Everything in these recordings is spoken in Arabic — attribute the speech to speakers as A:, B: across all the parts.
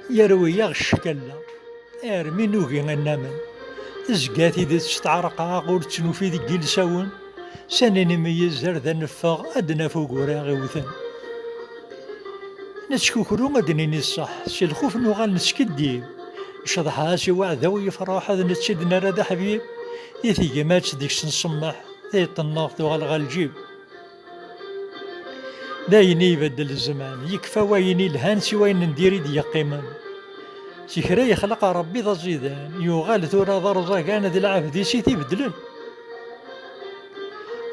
A: يروي الشكلة ارمي نوغي النمن زقاتي دي تستعرقها غور تنوفي ذي جلساون سنين ميزر ذا نفاغ أدنى فوق وراغي وثن نتشكوكرو أدنيني الصح سي الخوف نوغال نسكدي شضحها سي وعذا يفرح هذا نتشدنا راد حبيب يثيقي ماتش ديك نصمح ثيط النار توغال غالجيب دايني يبدل الزمان يكفى ويني الهانسي وين نديري دي قيمان سكرا يخلق ربي ذا زيدان يوغال ثورا ضرزا كان ذي العبد سيتي بدلن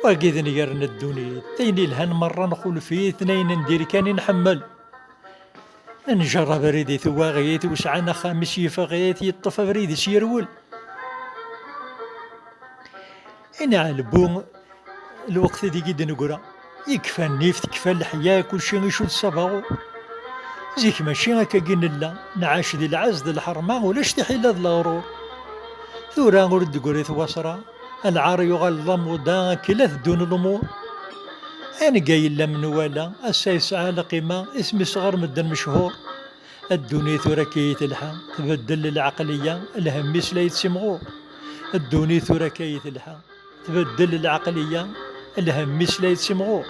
A: وقيد نقرن الدنيا تيني الهان مرة نقول فيه اثنين ندير كان نحمل نجرب ريدي ثواغيتي وسعنا خامس يفغيتي يطفى بريدي سيرول انا علبون الوقت دي قد نقرا يكفى النيف تكفى الحياة كل شيء يشود صباغو زيك ماشي هكا قلنا نعاش ذي العز ذي الحرمة ولاش تحيل هذا الغرور ثورا غرد قريت وصرا العار يغلظم ودا كلا دون الامور انا قايل من ولا السايس على قيمة اسمي صغر مدن مشهور الدنيا ثورا كي تلحى تبدل العقلية الهميس لا يتسمغور الدنيا ثورا كي تلحى تبدل العقلية الهميس لا يتسمغور